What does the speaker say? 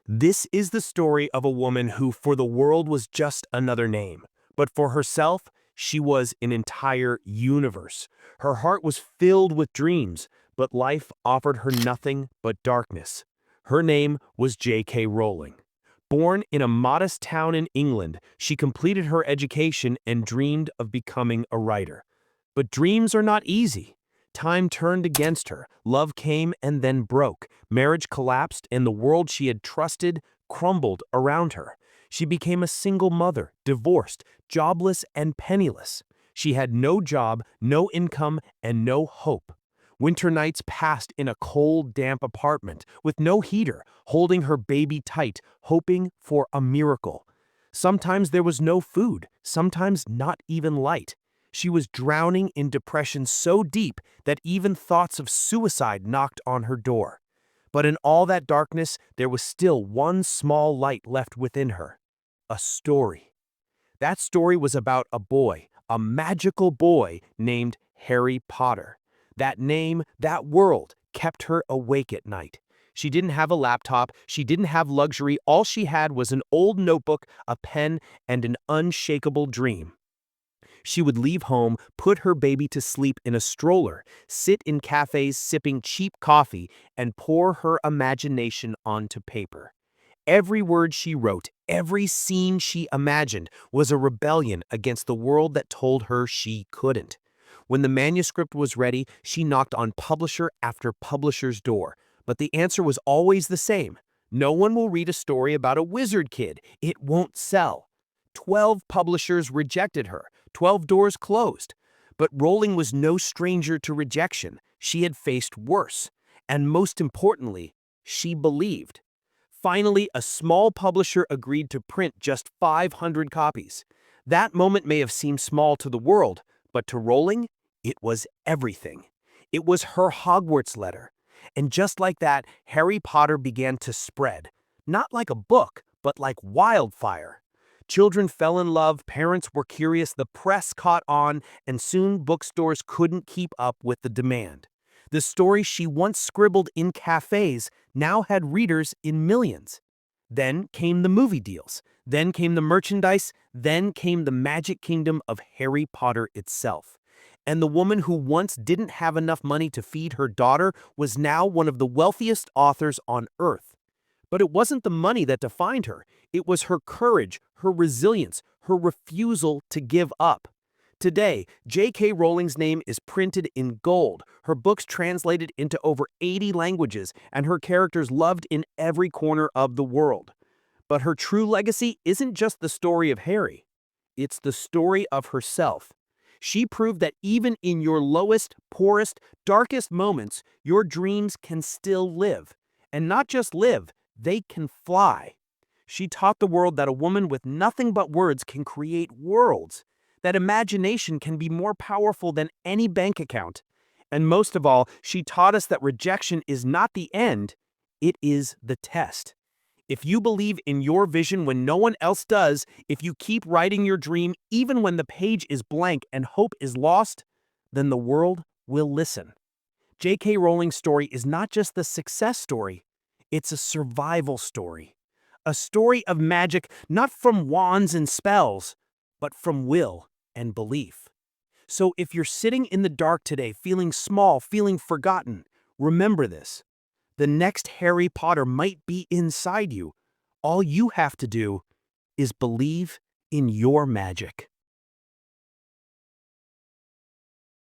This is the story of a woman who for the world was just another name, but for herself, she was an entire universe. Her heart was filled with dreams, but life offered her nothing but darkness. Her name was J.K. Rowling. Born in a modest town in England, she completed her education and dreamed of becoming a writer. But dreams are not easy. Time turned against her, love came and then broke, marriage collapsed, and the world she had trusted crumbled around her. She became a single mother, divorced, jobless, and penniless. She had no job, no income, and no hope. Winter nights passed in a cold, damp apartment with no heater, holding her baby tight, hoping for a miracle. Sometimes there was no food, sometimes not even light. She was drowning in depression so deep that even thoughts of suicide knocked on her door. But in all that darkness, there was still one small light left within her: a story. That story was about a boy, a magical boy named Harry Potter. That name, that world, kept her awake at night. She didn't have a laptop, she didn't have luxury, all she had was an old notebook, a pen, and an unshakable dream. She would leave home, put her baby to sleep in a stroller, sit in cafes sipping cheap coffee, and pour her imagination onto paper. Every word she wrote, every scene she imagined, was a rebellion against the world that told her she couldn't. When the manuscript was ready, she knocked on publisher after publisher's door, but the answer was always the same. No one will read a story about a wizard kid. It won't sell. 12 publishers rejected her. 12 doors closed. But Rowling was no stranger to rejection. She had faced worse. And most importantly, she believed. Finally, a small publisher agreed to print just 500 copies. That moment may have seemed small to the world, but to Rowling, it was everything. It was her Hogwarts letter. And just like that, Harry Potter began to spread. Not like a book, but like wildfire. Children fell in love, parents were curious, the press caught on, and soon bookstores couldn't keep up with the demand. The story she once scribbled in cafes now had readers in millions. Then came the movie deals, then came the merchandise, then came the magic kingdom of Harry Potter itself. And the woman who once didn't have enough money to feed her daughter was now one of the wealthiest authors on earth. But it wasn't the money that defined her. It was her courage, her resilience, her refusal to give up. Today, J.K. Rowling's name is printed in gold, her books translated into over 80 languages, and her characters loved in every corner of the world. But her true legacy isn't just the story of Harry. It's the story of herself. She proved that even in your lowest, poorest, darkest moments, your dreams can still live. And not just live, they can fly. She taught the world that a woman with nothing but words can create worlds, that imagination can be more powerful than any bank account. And most of all, she taught us that rejection is not the end, it is the test. If you believe in your vision when no one else does, if you keep writing your dream even when the page is blank and hope is lost, then the world will listen. J.K. Rowling's story is not just the success story, it's a survival story. A story of magic not from wands and spells, but from will and belief. So if you're sitting in the dark today, feeling small, feeling forgotten, remember this. The next Harry Potter might be inside you. All you have to do is believe in your magic.